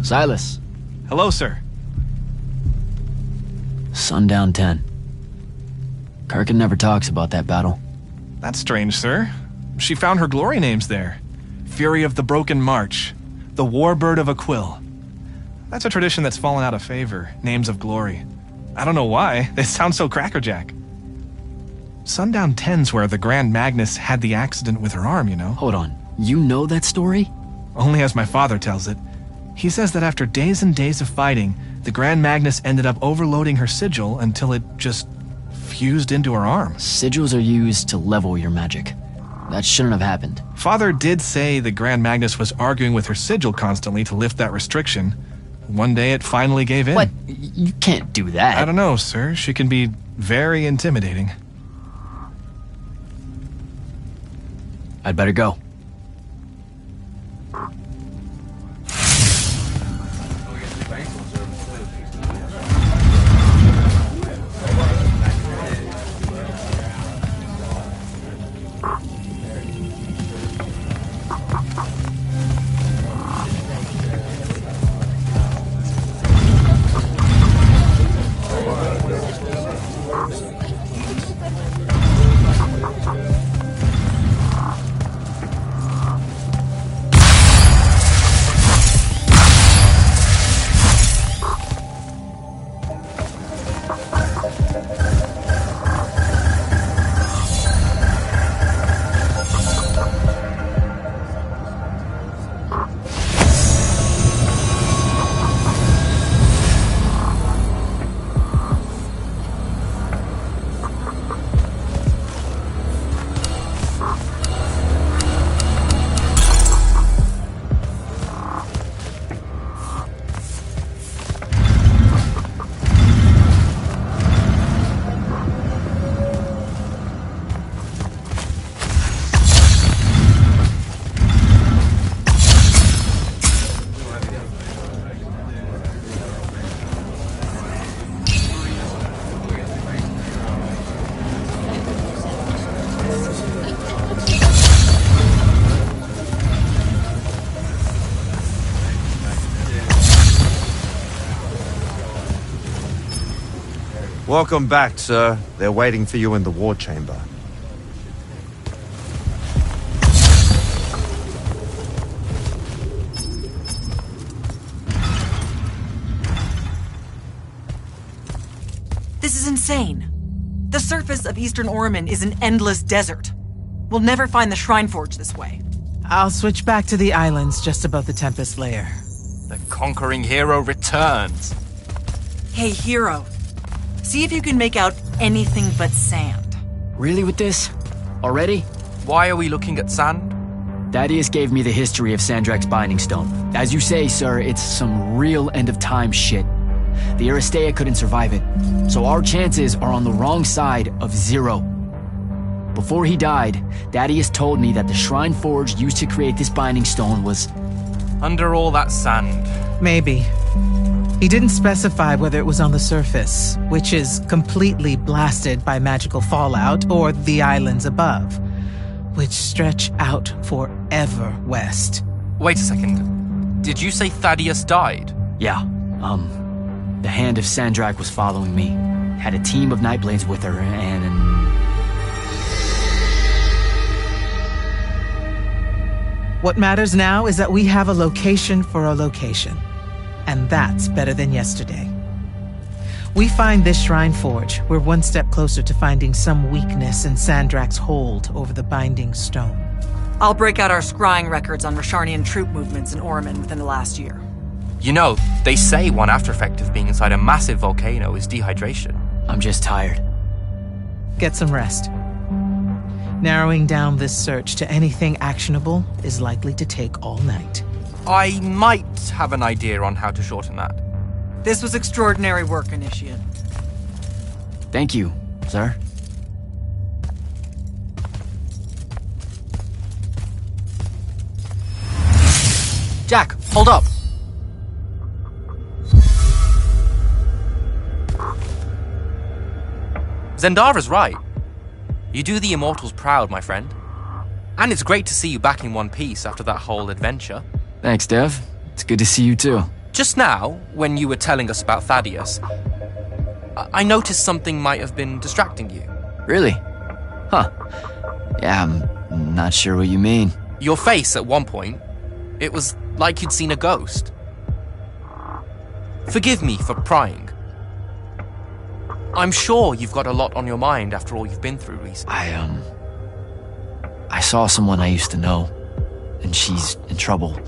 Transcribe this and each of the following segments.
Silas. Hello, sir. Sundown 10. Kirkin never talks about that battle. That's strange, sir. She found her glory names there. Fury of the Broken March, the Warbird of Aquil. That's a tradition that's fallen out of favor, names of glory. I don't know why, they sound so crackerjack. Sundown 10's where the Grand Magnus had the accident with her arm, you know? Hold on, you know that story? Only as my father tells it. He says that after days and days of fighting, the Grand Magnus ended up overloading her sigil until it just fused into her arm. Sigils are used to level your magic. That shouldn't have happened. Father did say the Grand Magnus was arguing with her sigil constantly to lift that restriction. One day it finally gave in. What? You can't do that. I don't know, sir. She can be very intimidating. I'd better go. Welcome back, sir. They're waiting for you in the war chamber. This is insane. The surface of Eastern Orman is an endless desert. We'll never find the Shrine Forge this way. I'll switch back to the islands just above the Tempest Lair. The conquering hero returns. Hey, hero. See if you can make out anything but sand. Really with this? Already? Why are we looking at sand? Thaddeus gave me the history of Sandrak's Binding Stone. As you say, sir, it's some real end-of-time shit. The Aristea couldn't survive it, so our chances are on the wrong side of 0. Before he died, Thaddeus told me that the Shrine Forge used to create this Binding Stone was... under all that sand. Maybe. He didn't specify whether it was on the surface, which is completely blasted by magical fallout, or the islands above, which stretch out forever west. Wait a second. Did you say Thaddeus died? Yeah, the Hand of Sandrak was following me. Had a team of Nightblades with her, and... What matters now is that we have a location for a location. And that's better than yesterday. We find this Shrine Forge, we're one step closer to finding some weakness in Sandrak's hold over the Binding Stone. I'll break out our scrying records on Rasharnian troop movements in Orman within the last year. You know, they say one after effect of being inside a massive volcano is dehydration. I'm just tired. Get some rest. Narrowing down this search to anything actionable is likely to take all night. I might have an idea on how to shorten that. This was extraordinary work, Initiate. Thank you, sir. Jack, hold up! Zendara's right. You do the Immortals proud, my friend. And it's great to see you back in one piece after that whole adventure. Thanks, Dev. It's good to see you too. Just now, when you were telling us about Thaddeus, I noticed something might have been distracting you. Really? Huh. Yeah, I'm not sure what you mean. Your face at one point, it was like you'd seen a ghost. Forgive me for prying. I'm sure you've got a lot on your mind after all you've been through recently. I saw someone I used to know, and she's in trouble.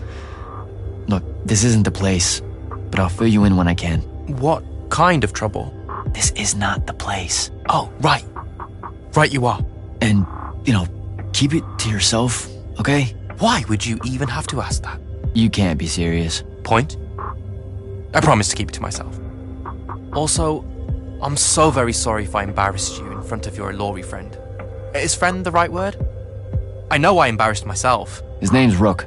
Look, this isn't the place, but I'll fill you in when I can. What kind of trouble? This is not the place. Oh, right. Right you are. And, keep it to yourself, okay? Why would you even have to ask that? You can't be serious. Point? I promise to keep it to myself. Also, I'm so very sorry if I embarrassed you in front of your Ilori friend. Is friend the right word? I know I embarrassed myself. His name's Rook.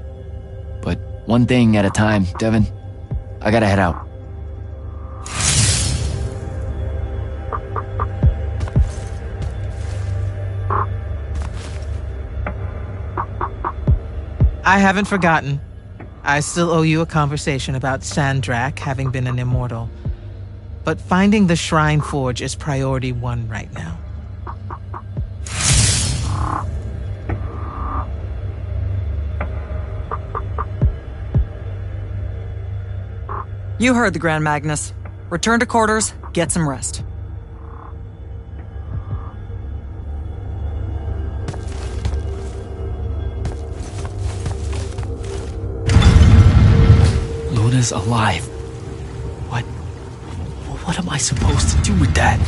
But one thing at a time, Devin. I gotta head out. I haven't forgotten. I still owe you a conversation about Sandrak having been an immortal. But finding the Shrine Forge is priority 1 right now. You heard the Grand Magnus. Return to quarters, get some rest. Luna's alive. What am I supposed to do with that?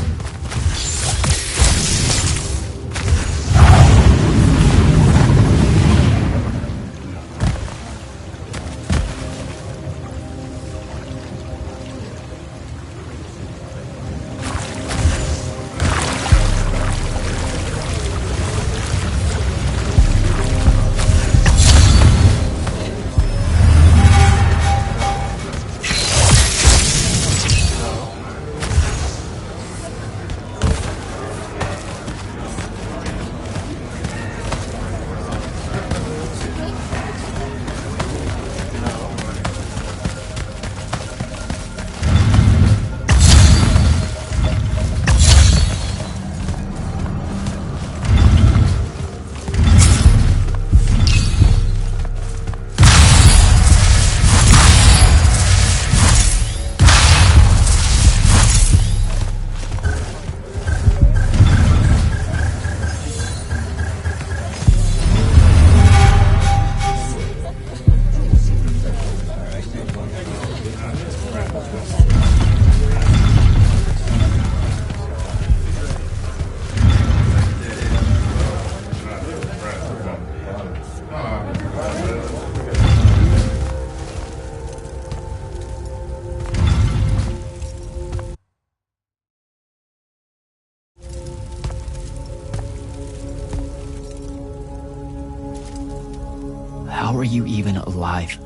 How are you even alive?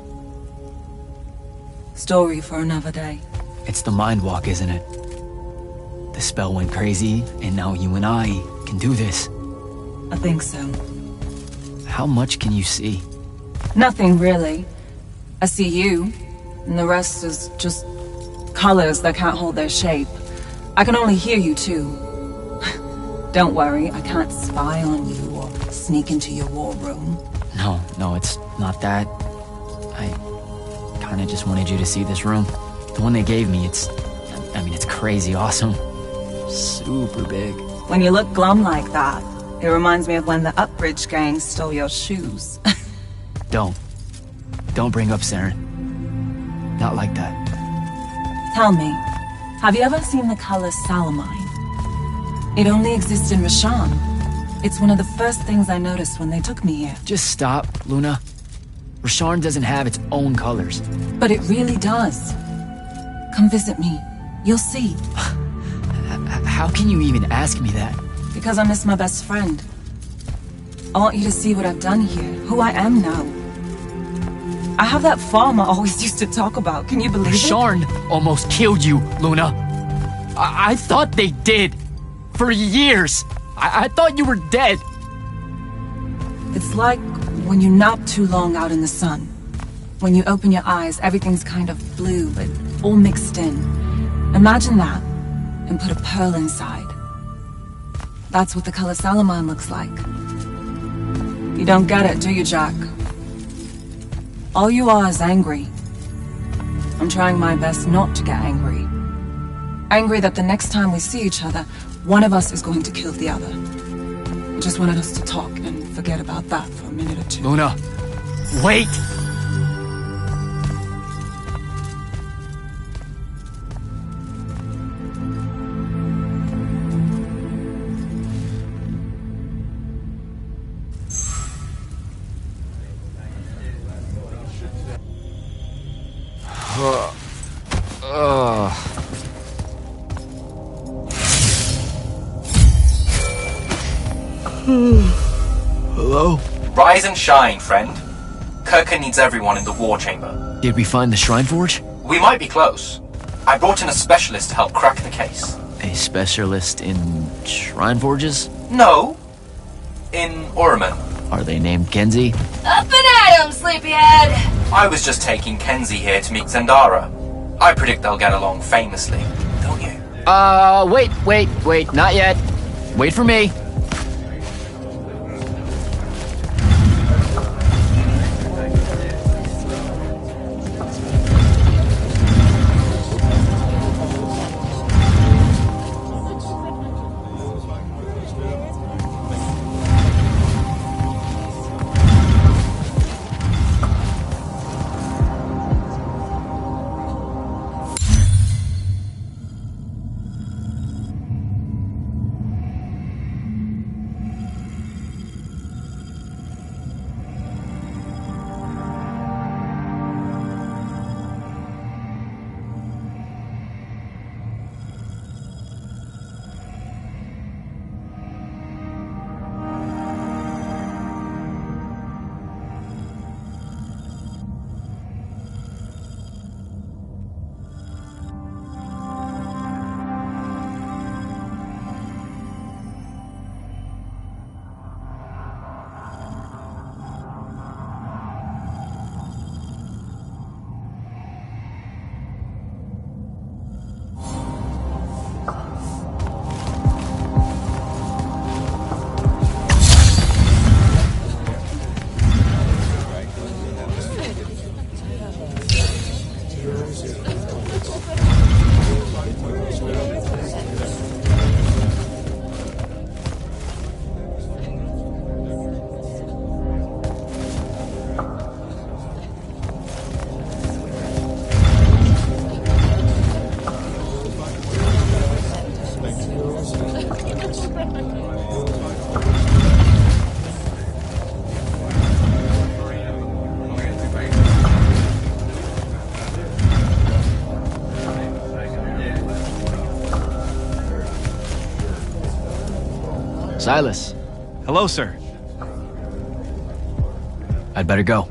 Story for another day. It's the mind walk, isn't it? The spell went crazy, and now you and I can do this. I think so. How much can you see? Nothing really. I see you, and the rest is just colors that can't hold their shape. I can only hear you too. Don't worry, I can't spy on you or sneak into your war room. No, it's not that. I kinda just wanted you to see this room. The one they gave me, it's crazy awesome. Super big. When you look glum like that, it reminds me of when the Upbridge gang stole your shoes. Don't bring up Saren. Not like that. Tell me, have you ever seen the color Salamine? It only exists in Rashan. It's one of the first things I noticed when they took me here. Just stop, Luna. Rasharn doesn't have its own colors. But it really does. Come visit me. You'll see. How can you even ask me that? Because I miss my best friend. I want you to see what I've done here, who I am now. I have that farm I always used to talk about. Can you believe it? Rasharn almost killed you, Luna. I thought they did. For years. I thought you were dead. It's like when you nap too long out in the sun. when you open your eyes, everything's kind of blue, but all mixed in. Imagine that, and put a pearl inside. That's what the color Salamine looks like. You don't get it, do you, Jack? All you are is angry. I'm trying my best not to get angry. Angry that the next time we see each other, one of us is going to kill the other. I just wanted us to talk and forget about that for a minute or two. Luna, wait! Hello? Rise and shine, friend. Kirka needs everyone in the war chamber. Did we find the Shrine Forge? We might be close. I brought in a specialist to help crack the case. A specialist in Shrine Forges? No. In Orman. Are they named Kenzie? Up and at 'em, sleepyhead! I was just taking Kenzie here to meet Zendara. I predict they'll get along famously, don't you? Wait, not yet. Wait for me. Silas, Hello, sir. I'd better go.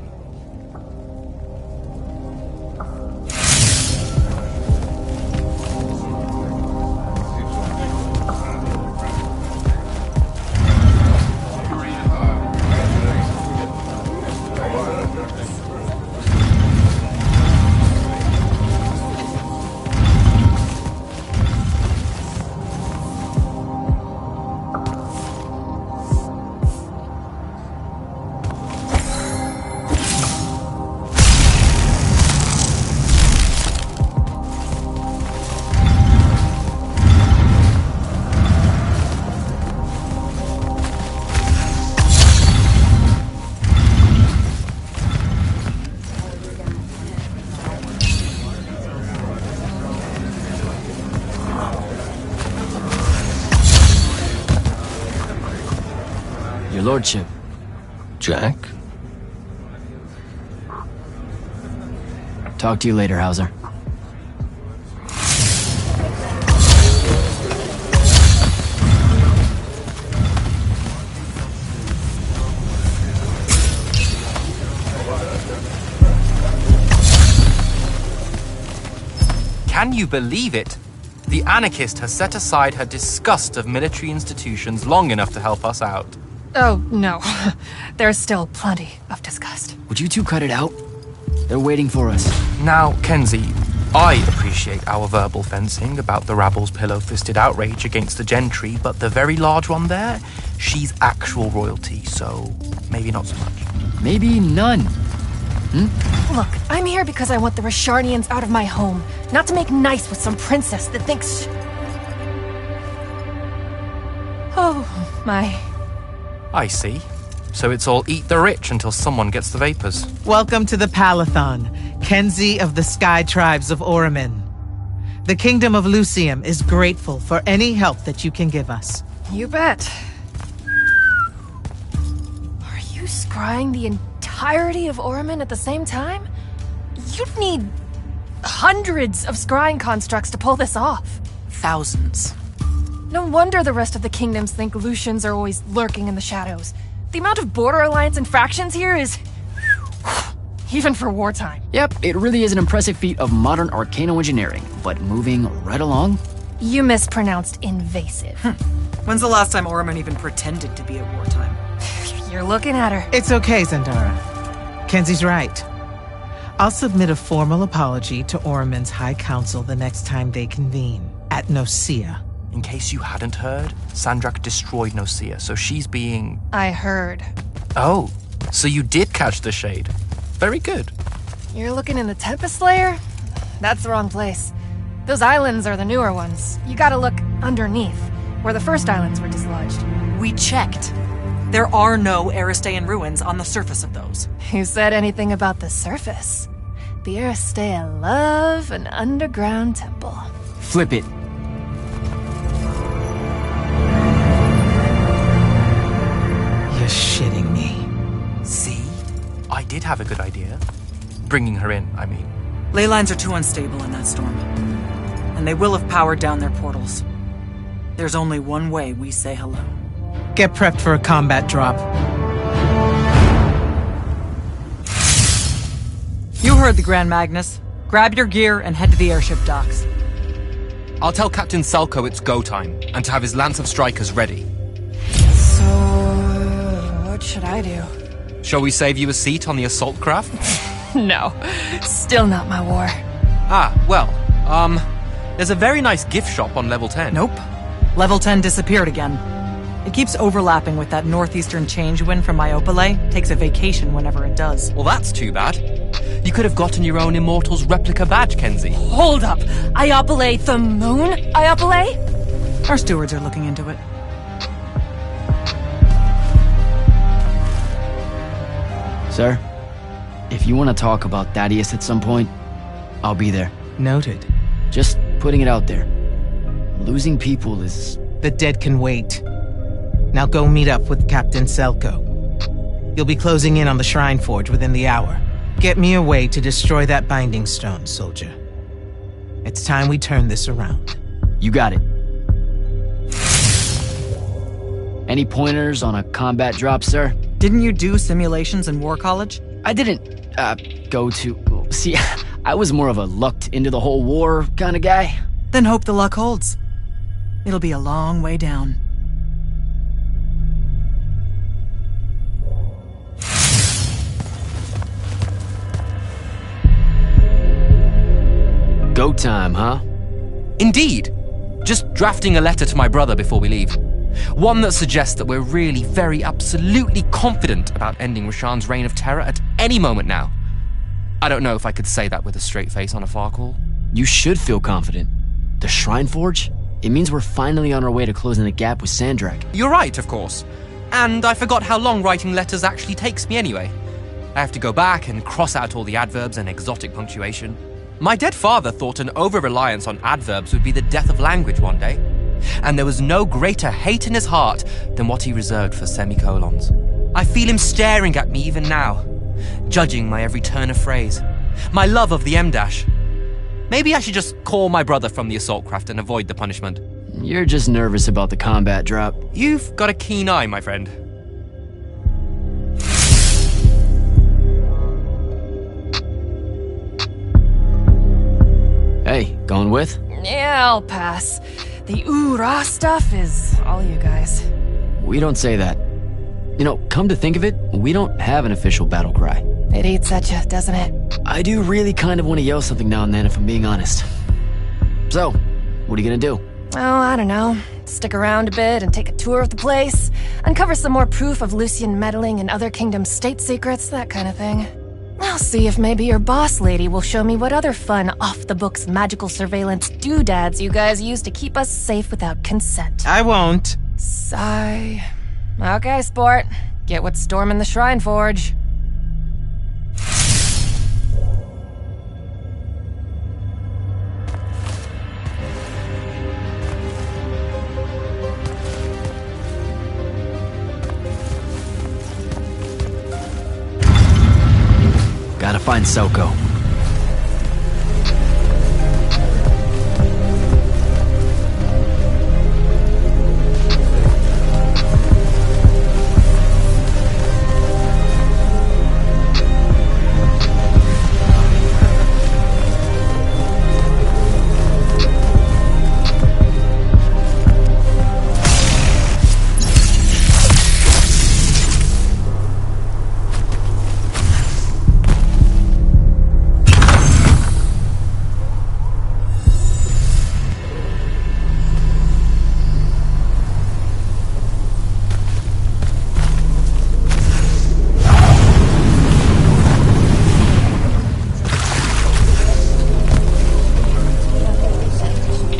Your lordship. Jack? Talk to you later, Hauser. Can you believe it? The anarchist has set aside her disgust of military institutions long enough to help us out. Oh, no. There's still plenty of disgust. Would you two cut it out? They're waiting for us. Now, Kenzie, I appreciate our verbal fencing about the rabble's pillow-fisted outrage against the gentry, but the very large one there, she's actual royalty, so maybe not so much. Maybe none. Look, I'm here because I want the Rasharnians out of my home, not to make nice with some princess that thinks... Oh, my. I see. So it's all eat the rich until someone gets the vapors. Welcome to the Palathon, Kenzie of the Sky Tribes of Oramin. The Kingdom of Lucium is grateful for any help that you can give us. You bet. Are you scrying the entirety of Oramin at the same time? You'd need hundreds of scrying constructs to pull this off. Thousands. No wonder the rest of the kingdoms think Lucians are always lurking in the shadows. The amount of border alliance and factions here is... even for wartime. Yep, it really is an impressive feat of modern arcano-engineering, but moving right along? You mispronounced invasive. When's the last time Oramin even pretended to be at wartime? You're looking at her. It's okay, Zendara. Kenzie's right. I'll submit a formal apology to Oramin's High Council the next time they convene, at Nosea. In case you hadn't heard, Sandrak destroyed Nosea, so she's being... I heard. Oh, so you did catch the shade. Very good. You're looking in the Tempest layer? That's the wrong place. Those islands are the newer ones. You gotta look underneath, where the first islands were dislodged. We checked. There are no Aristean ruins on the surface of those. Who said anything about the surface? The Aristea love an underground temple. Flip it. You're shitting me. See? I did have a good idea. Bringing her in, I mean. Ley lines are too unstable in that storm. And they will have powered down their portals. There's only one way we say hello. Get prepped for a combat drop. You heard the Grand Magnus. Grab your gear and head to the airship docks. I'll tell Captain Selko it's go time, and to have his lance of strikers ready. So, what should I do? Shall we save you a seat on the assault craft? No, still not my war. There's a very nice gift shop on level 10. Nope. Level 10 disappeared again. It keeps overlapping with that northeastern change wind from Iopale. Takes a vacation whenever it does. Well, that's too bad. You could have gotten your own Immortals replica badge, Kenzie. Hold up! Iopale the moon? Iopale? Our stewards are looking into it. Sir, if you want to talk about Thaddeus at some point, I'll be there. Noted. Just putting it out there. Losing people is... The dead can wait. Now go meet up with Captain Selko. You'll be closing in on the Shrine Forge within the hour. Get me a way to destroy that binding stone, soldier. It's time we turn this around. You got it. Any pointers on a combat drop, sir? Didn't you do simulations in War College? I didn't, go to... See, I was more of a lucked into the whole war kind of guy. Then hope the luck holds. It'll be a long way down. Go time, huh? Indeed. Just drafting a letter to my brother before we leave. One that suggests that we're really very absolutely confident about ending Rasharn's reign of terror at any moment now. I don't know if I could say that with a straight face on a far call. You should feel confident. The Shrine Forge? It means we're finally on our way to closing the gap with Sandrak. You're right, of course. And I forgot how long writing letters actually takes me anyway. I have to go back and cross out all the adverbs and exotic punctuation. My dead father thought an over-reliance on adverbs would be the death of language one day. And there was no greater hate in his heart than what he reserved for semicolons. I feel him staring at me even now, judging my every turn of phrase, my love of the M-dash. Maybe I should just call my brother from the assault craft and avoid the punishment. You're just nervous about the combat drop. You've got a keen eye, my friend. Hey, going with? Yeah, I'll pass. The ooh-rah stuff is all you guys. We don't say that. You know, come to think of it, we don't have an official battle cry. It eats at you, doesn't it? I do really kind of want to yell something now and then, if I'm being honest. So, what are you gonna do? Oh, I don't know. Stick around a bit and take a tour of the place. Uncover some more proof of Lucian meddling in other kingdom state secrets, that kind of thing. I'll see if maybe your boss lady will show me what other fun, off-the-books magical surveillance doodads you guys use to keep us safe without consent. I won't. Sigh. Okay, sport. Get what's storming the Shrine Forge. Gotta find Soko.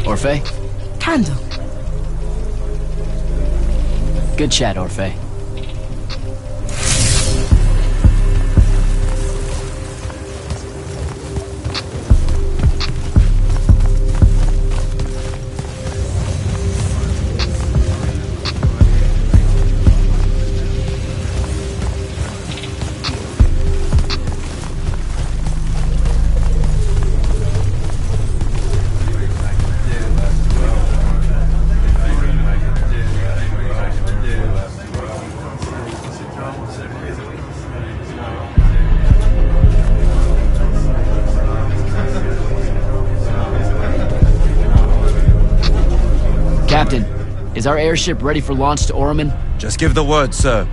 Orphe? Candle. Good chat, Orphe. Captain, is our airship ready for launch to Orman? Just give the word, sir.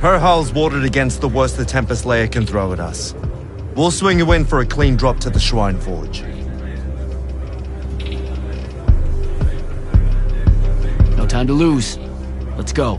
Her hull's warded against the worst the Tempest Layer can throw at us. We'll swing you in for a clean drop to the Shrine Forge. No time to lose. Let's go.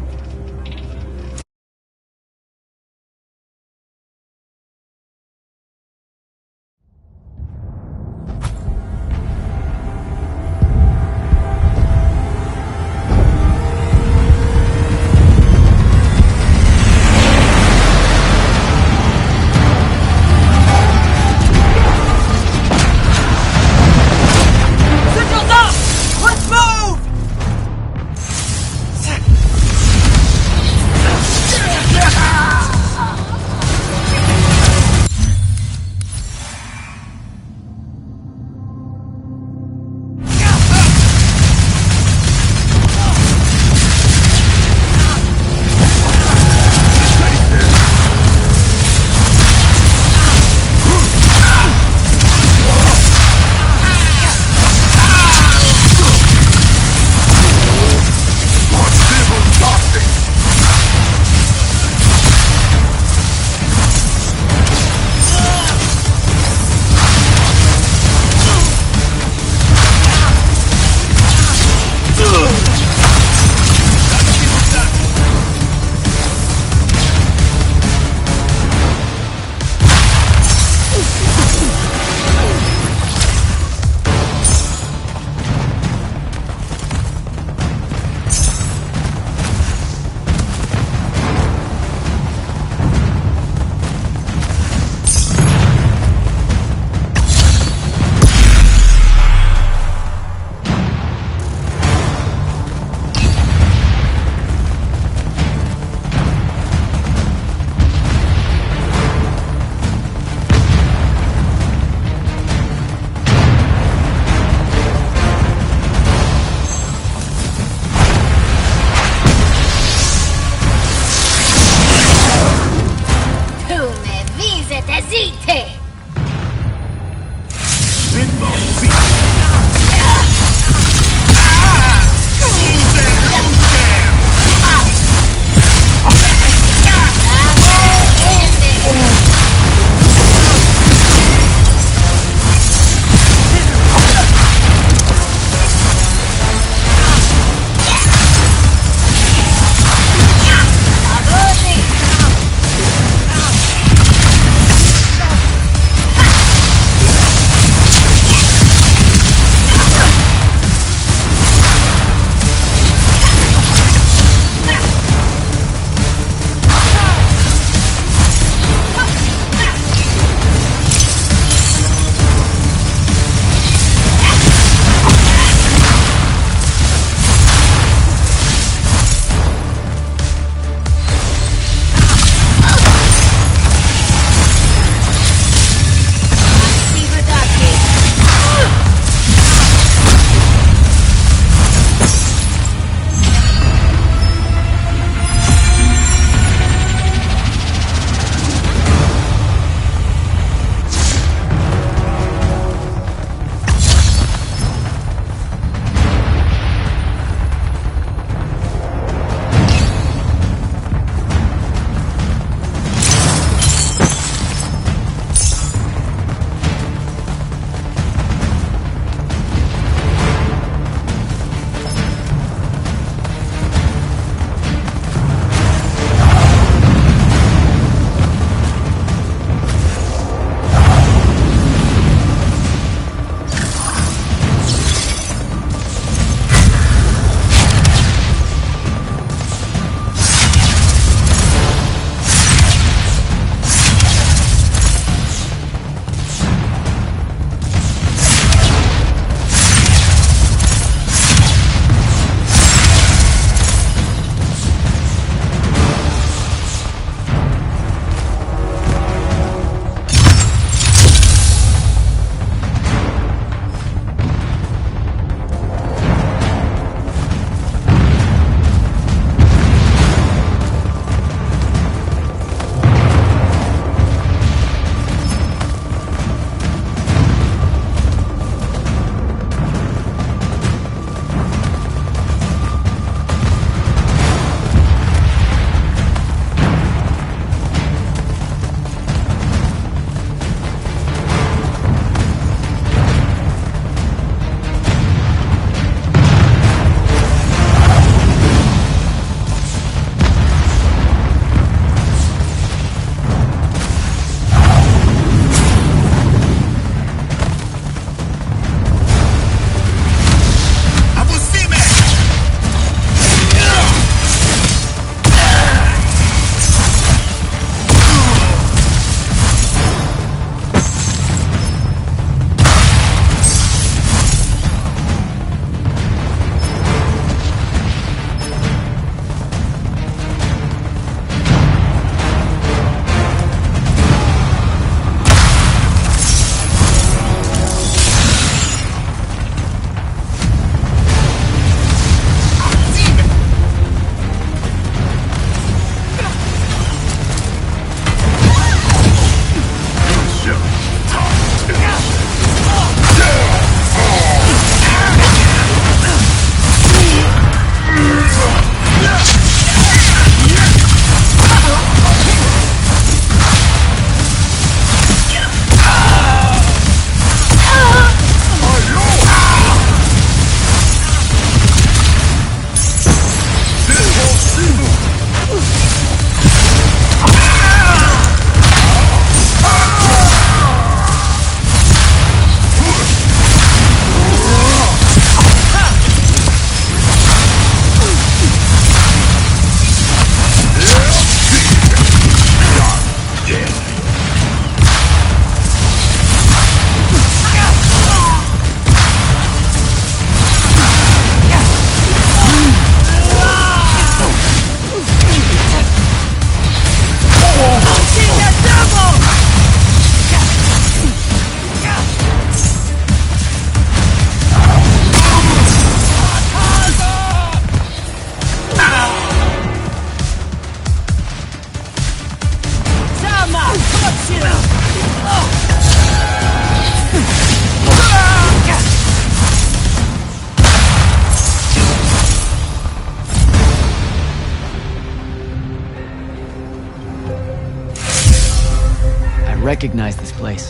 recognize this place.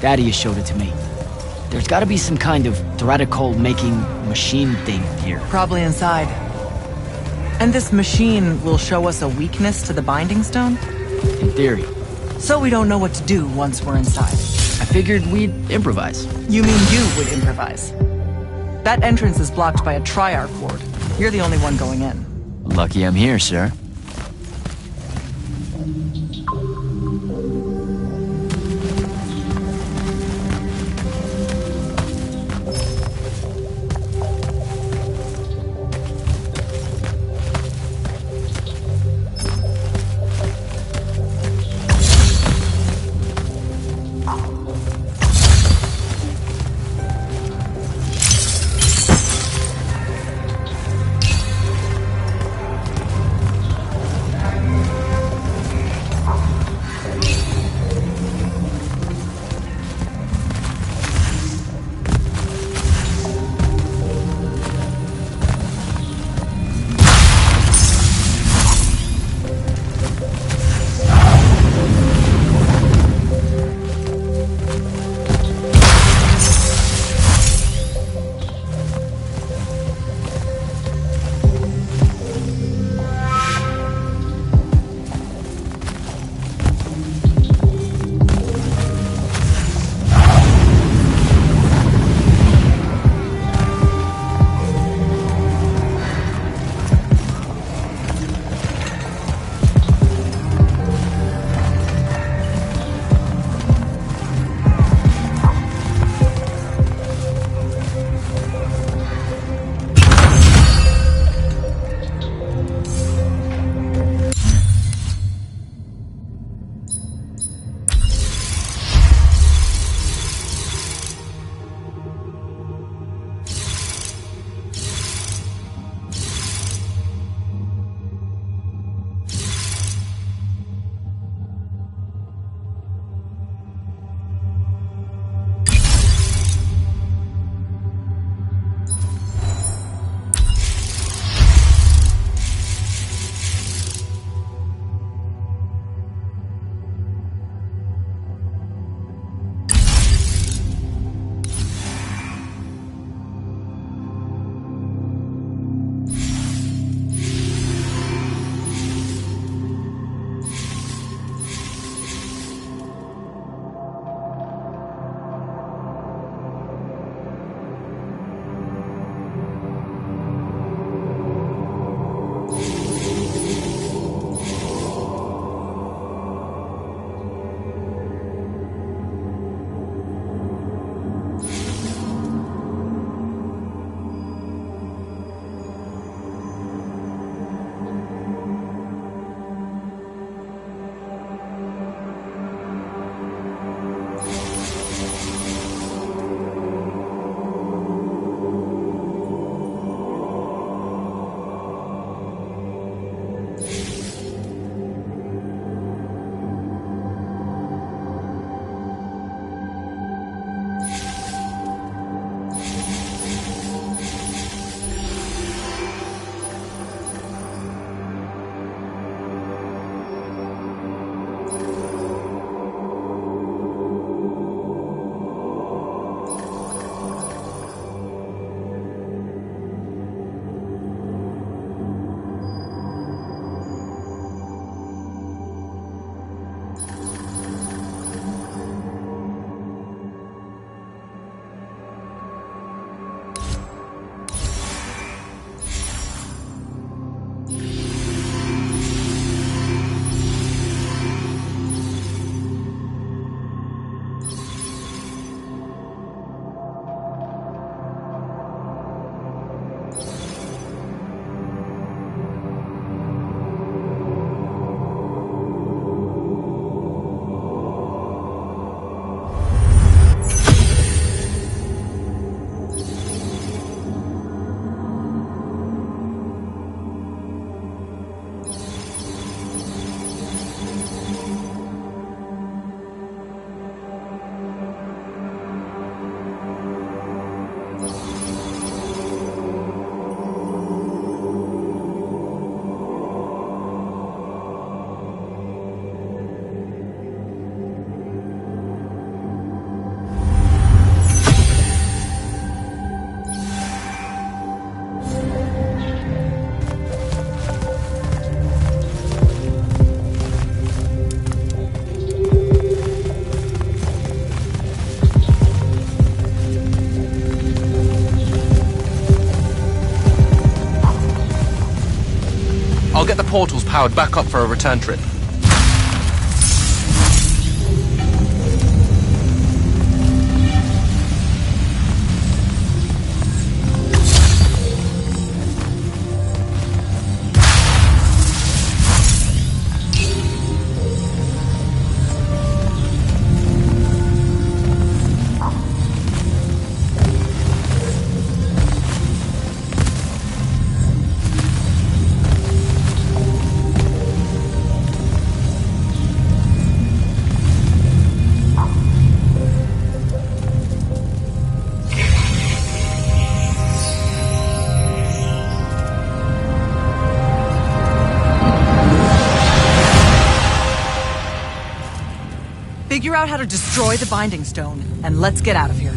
Daddy showed it to me. There's gotta be some kind of Threadical-making machine thing here. Probably inside. And this machine will show us a weakness to the Binding Stone? In theory. So we don't know what to do once we're inside. I figured we'd improvise. You mean you would improvise? That entrance is blocked by a Triarch ward. You're the only one going in. Lucky I'm here, sir. get the portals powered back up for a return trip. Figure out how to destroy the Binding Stone, and let's get out of here.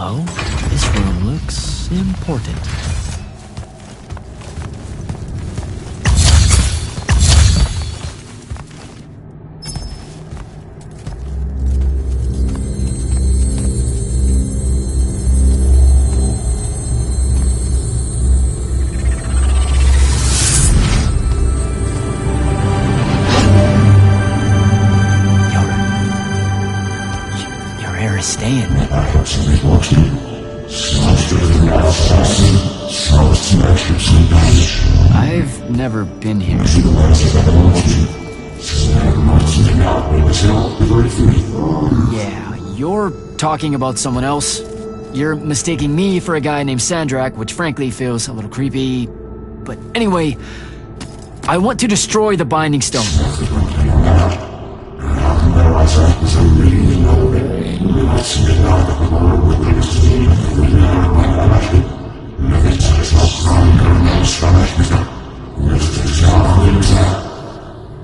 Hello. This room looks important. Staying. I've never been here. Yeah, you're talking about someone else. You're mistaking me for a guy named Sandrak, which frankly feels a little creepy. But anyway, I want to destroy the Binding Stone.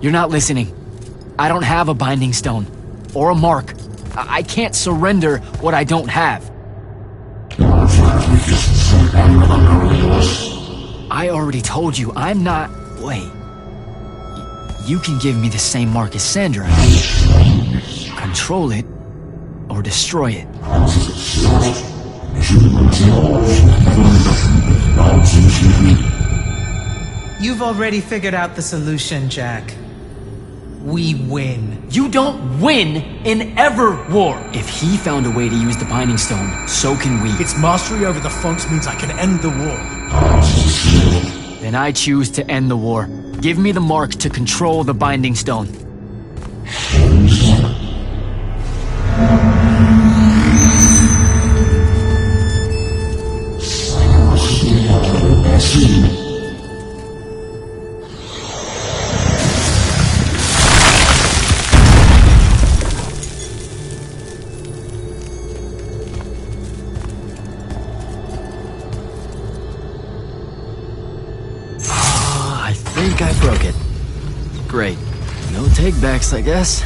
You're not listening. I don't have a Binding Stone. Or a mark. I can't surrender what I don't have. I already told you, I'm not... Wait. You can give me the same mark as Sandra. Control it, or destroy it. You've already figured out the solution, Jack. We win. You don't win in ever war! If he found a way to use the Binding Stone, so can we. Its mastery over the Funks means I can end the war. Then I choose to end the war. Give me the mark to control the Binding Stone. I think I broke it. Great. No takebacks, I guess.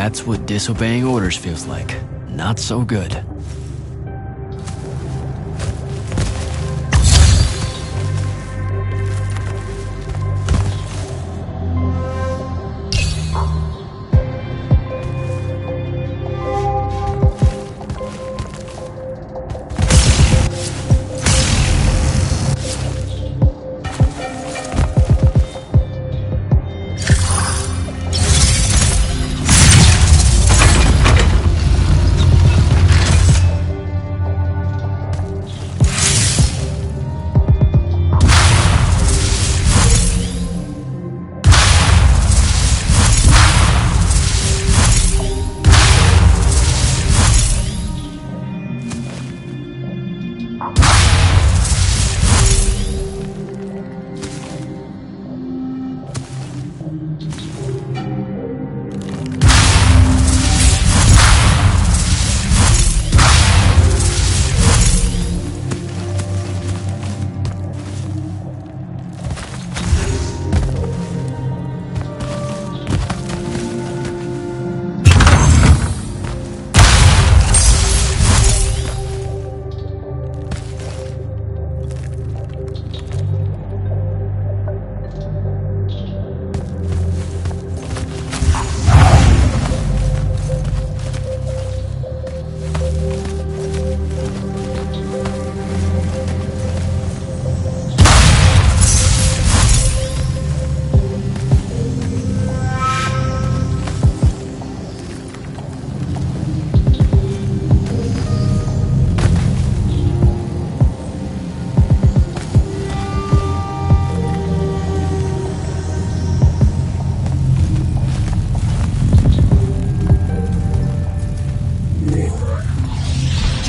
That's what disobeying orders feels like. Not so good.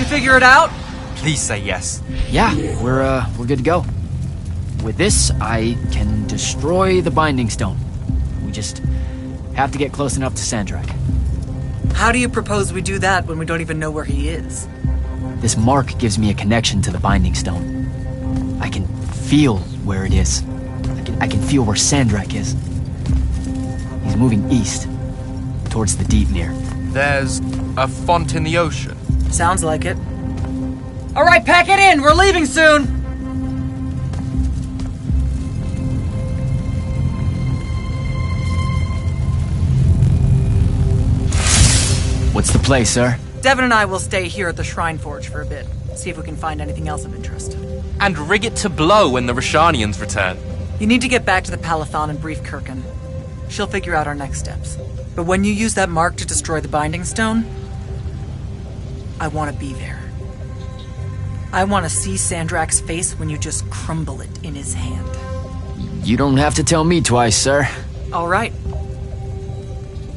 Figure it out? Please say yes. Yeah, we're good to go. With this, I can destroy the Binding Stone. We just have to get close enough to Sandrak. How do you propose we do that when we don't even know where he is? This mark gives me a connection to the Binding Stone. I can feel where it is. I can feel where Sandrak is. He's moving east, towards the Deepmere. There's a font in the ocean. Sounds like it. All right, pack it in. We're leaving soon. What's the play, sir? Devin and I will stay here at the Shrine Forge for a bit. See if we can find anything else of interest. And rig it to blow when the Rashanians return. You need to get back to the Palathon and brief Kirkin. She'll figure out our next steps. But when you use that mark to destroy the Binding Stone, I want to be there. I want to see Sandrak's face when you just crumble it in his hand. You don't have to tell me twice, sir. All right.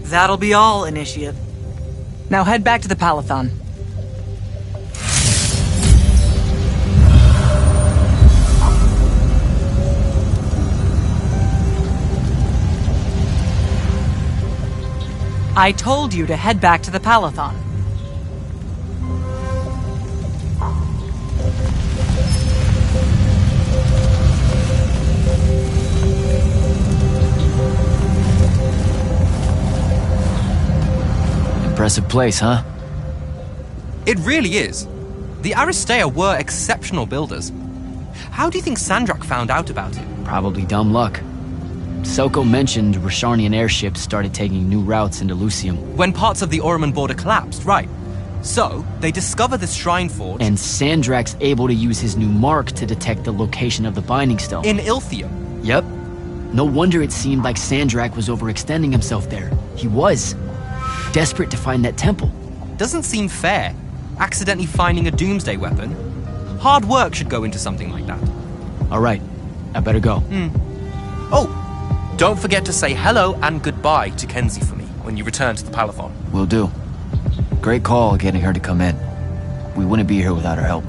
That'll be all, Initiate. Now head back to the Palathon. I told you to head back to the Palathon. Impressive place, huh? It really is. The Aristea were exceptional builders. How do you think Sandrak found out about it? Probably dumb luck. Selko mentioned Rashanian airships started taking new routes into Lucium. When parts of the Orman border collapsed, right. So, they discover this Shrine Forge... And Sandrak's able to use his new mark to detect the location of the Binding Stone. in Ilthium. Yep. No wonder it seemed like Sandrak was overextending himself there. He was. Desperate to find that temple. Doesn't seem fair. Accidentally finding a doomsday weapon. Hard work should go into something like that. All right. I better go. Oh, don't forget to say hello and goodbye to Kenzie for me when you return to the Palathon. Will do. Great call getting her to come in. We wouldn't be here without her help.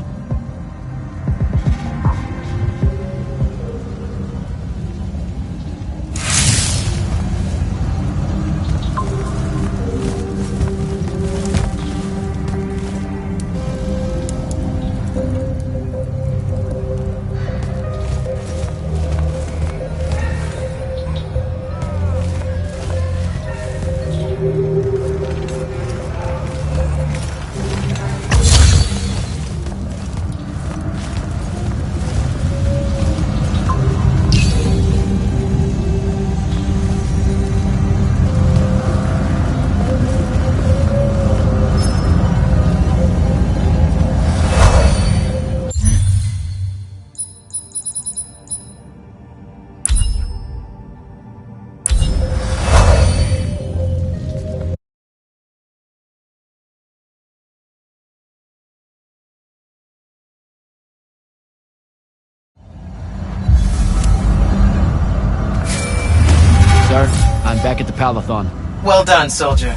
back at the Palathon. Well done, soldier.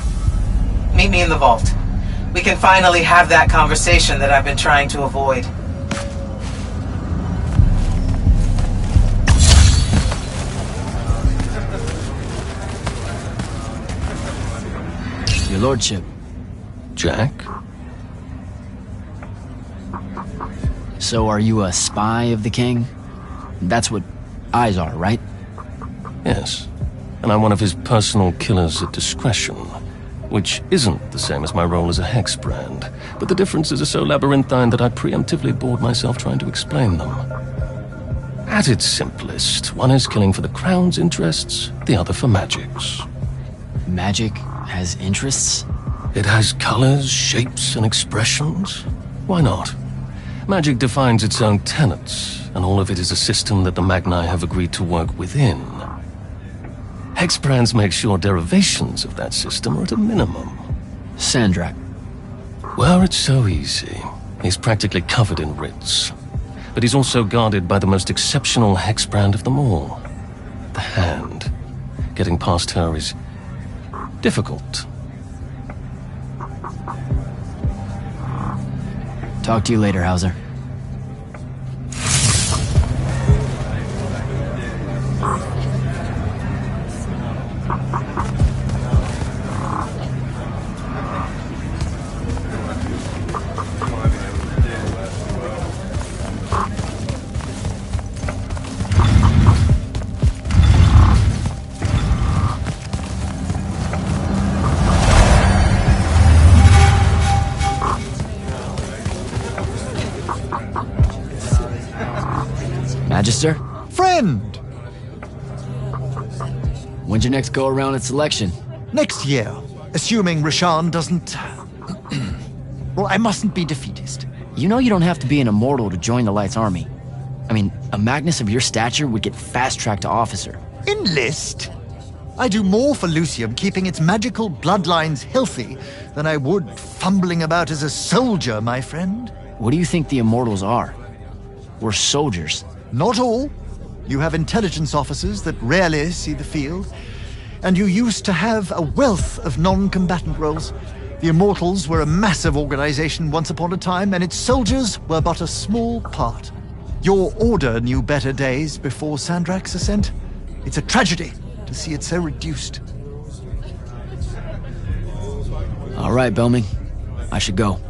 Meet me in the vault. We can finally have that conversation that I've been trying to avoid. Your lordship. Jack? So are you a spy of the king? That's what eyes are, right? Yes. And I'm one of his personal killers at discretion, which isn't the same as my role as a hex brand, but the differences are so labyrinthine that I preemptively bored myself trying to explain them. At its simplest, one is killing for the crown's interests, the other for magic's. Magic has interests? It has colors, shapes, and expressions. Why not? Magic defines its own tenets, and all of it is a system that the Magni have agreed to work within. Hex brands make sure derivations of that system are at a minimum. Sandrak. Well, it's so easy. He's practically covered in writs. But he's also guarded by the most exceptional hex brand of them all. The Hand. Getting past her is difficult. Talk to you later, Hauser. Magister? Friend! When's your next go-around at selection? Next year, assuming Rashan doesn't... Well, I mustn't be defeatist. You know you don't have to be an immortal to join the Light's army. I mean, a Magnus of your stature would get fast-tracked to officer. Enlist? I do more for Lucium keeping its magical bloodlines healthy than I would fumbling about as a soldier, my friend. What do you think the immortals are? We're soldiers. Not all. You have intelligence officers that rarely see the field, and you used to have a wealth of non-combatant roles. The Immortals were a massive organization once upon a time, and its soldiers were but a small part. Your order knew better days before Sandrak's ascent. It's a tragedy to see it so reduced. All right, Belming. I should go.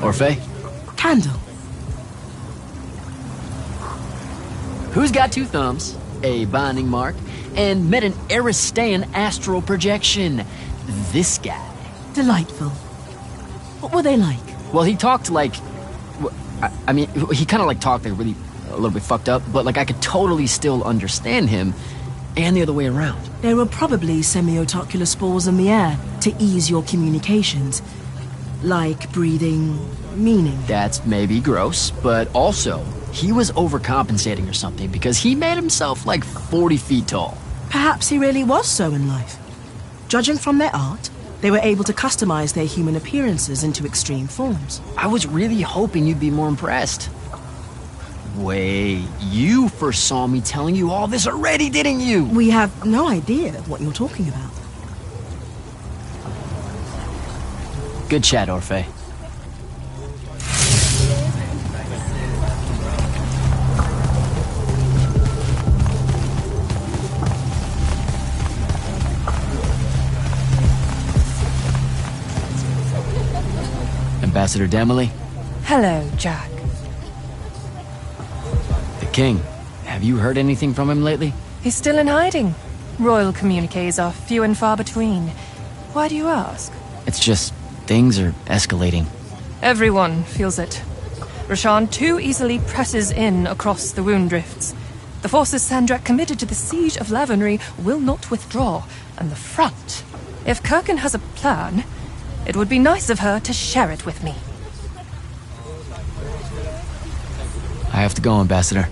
Orphe? Candle. Who's got 2 thumbs, a binding mark, and met an Aristean astral projection? This guy. Delightful. What were they like? Well, he talked like... I mean, he kind of like talked like really a little bit fucked up, but like I could totally still understand him, and the other way around. There were probably semi-otocular spores in the air to ease your communications. Like breathing meaning. That's maybe gross, but also, he was overcompensating or something because he made himself like 40 feet tall. Perhaps he really was so in life. Judging from their art, they were able to customize their human appearances into extreme forms. I was really hoping you'd be more impressed. Wait, you first saw me telling you all this already, didn't you? We have no idea what you're talking about. Good chat, Orphe. Ambassador Demily? Hello, Jack. The king. Have you heard anything from him lately? He's still in hiding. Royal communiques are few and far between. Why do you ask? It's just, things are escalating. Everyone feels it. Rashan too easily presses in across the wound drifts. The forces Sandrak committed to the siege of Lavenry will not withdraw, and the front. If Kirkin has a plan, it would be nice of her to share it with me. I have to go, Ambassador.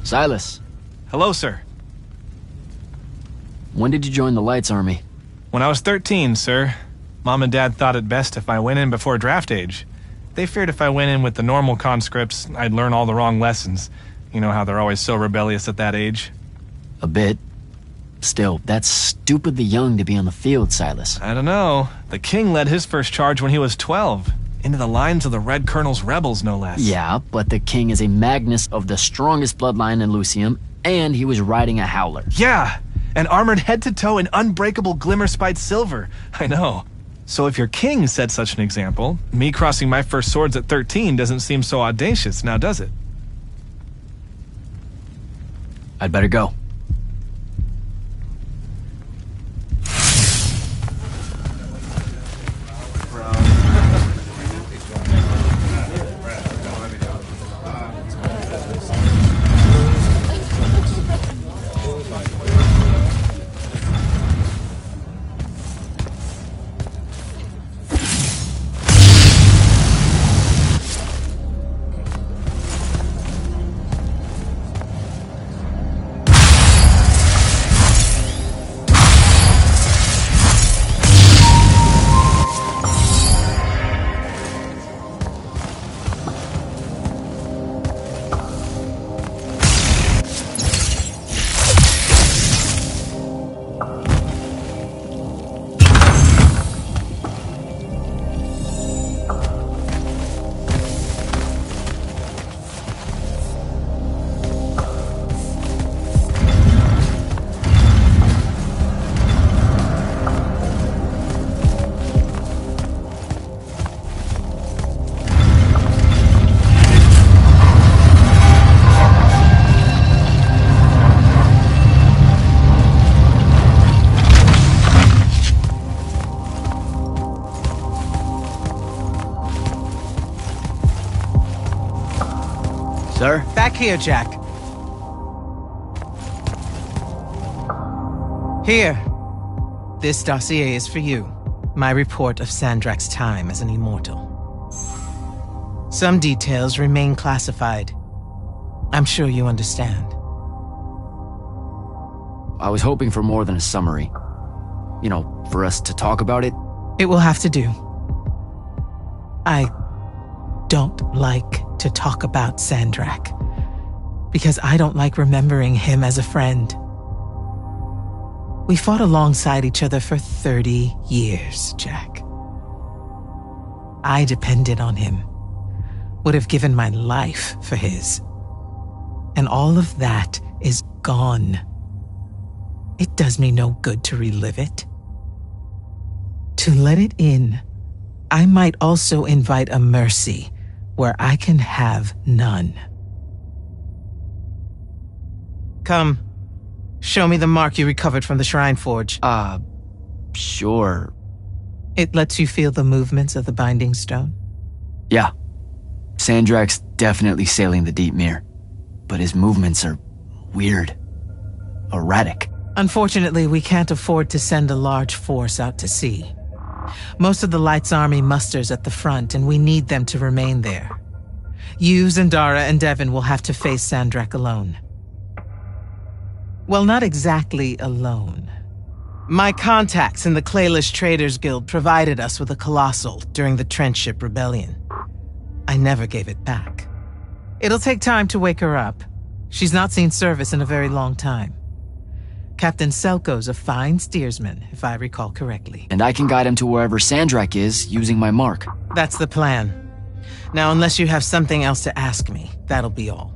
Silas. Hello, sir. When did you join the Lights Army? When I was 13, sir. Mom and Dad thought it best if I went in before draft age. They feared if I went in with the normal conscripts, I'd learn all the wrong lessons. You know how they're always so rebellious at that age. A bit. Still, that's stupidly young to be on the field, Silas. I don't know. The king led his first charge when he was 12. Into the lines of the Red Colonel's rebels, no less. Yeah, but the king is a Magnus of the strongest bloodline in Lucium, and he was riding a howler. Yeah, and armored head to toe in unbreakable glimmer-spiked silver. I know. So if your king set such an example, me crossing my first swords at 13 doesn't seem so audacious, now does it? I'd better go. Sir? Back here, Jack. Here. This dossier is for you. My report of Sandrak's time as an immortal. Some details remain classified. I'm sure you understand. I was hoping for more than a summary. You know, for us to talk about it. It will have to do. I don't like to talk about Sandrak, because I don't like remembering him as a friend. We fought alongside each other for 30 years, Jack. I depended on him, would have given my life for his. And all of that is gone. It does me no good to relive it. To let it in, I might also invite a mercy where I can have none. Come, show me the mark you recovered from the Shrine Forge. Sure. It lets you feel the movements of the Binding Stone? Yeah. Sandrak's definitely sailing the deep mirror, but his movements are weird. Erratic. Unfortunately, we can't afford to send a large force out to sea. Most of the Light's army musters at the front, and we need them to remain there. You, Zendara, and Devon will have to face Sandrak alone. Well, not exactly alone. My contacts in the Clayless Traders Guild provided us with a colossal during the Trenchship Rebellion. I never gave it back. It'll take time to wake her up. She's not seen service in a very long time. Captain Selko's a fine steersman, if I recall correctly. And I can guide him to wherever Sandrak is using my mark. That's the plan. Now, unless you have something else to ask me, that'll be all.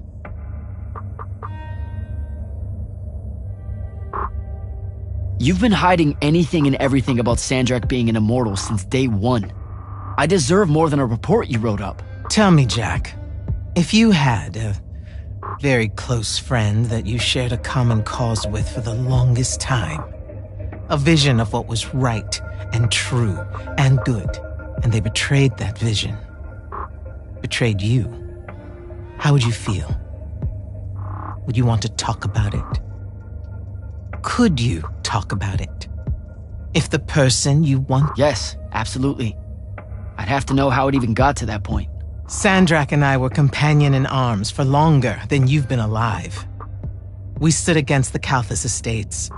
You've been hiding anything and everything about Sandrak being an immortal since day one. I deserve more than a report you wrote up. Tell me, Jack, if you had a very close friend that you shared a common cause with for the longest time, a vision of what was right and true and good, and they betrayed that vision, betrayed you, how would you feel? Would you want to talk about it? Could you talk about it? If the person you want... Yes, absolutely. I'd have to know how it even got to that point. Sandrak and I were companion in arms for longer than you've been alive. We stood against the Kalthus estates,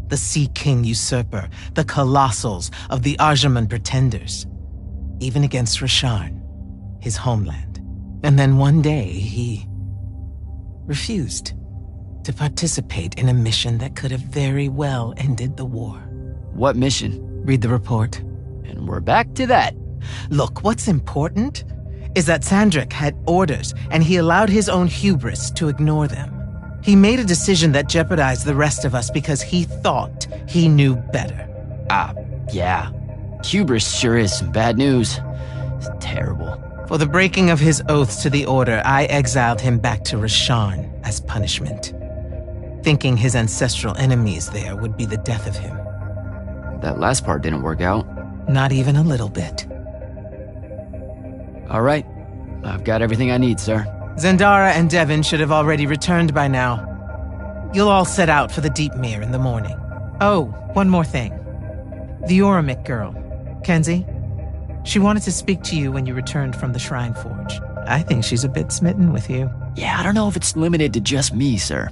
the Sea King usurper, the colossals of the Arjaman pretenders, even against Rasharn, his homeland. And then one day, he refused to participate in a mission that could have very well ended the war. What mission? Read the report. And we're back to that. Look, what's important is that Sandrak had orders, and he allowed his own hubris to ignore them. He made a decision that jeopardized the rest of us because he thought he knew better. Yeah. Hubris sure is some bad news. It's terrible. For the breaking of his oaths to the Order, I exiled him back to Rasharn as punishment, thinking his ancestral enemies there would be the death of him. That last part didn't work out. Not even a little bit. All right. I've got everything I need, sir. Zendara and Devon should have already returned by now. You'll all set out for the Deep Mere in the morning. Oh, one more thing. The Oromik girl, Kenzie. She wanted to speak to you when you returned from the Shrine Forge. I think she's a bit smitten with you. Yeah, I don't know if it's limited to just me, sir.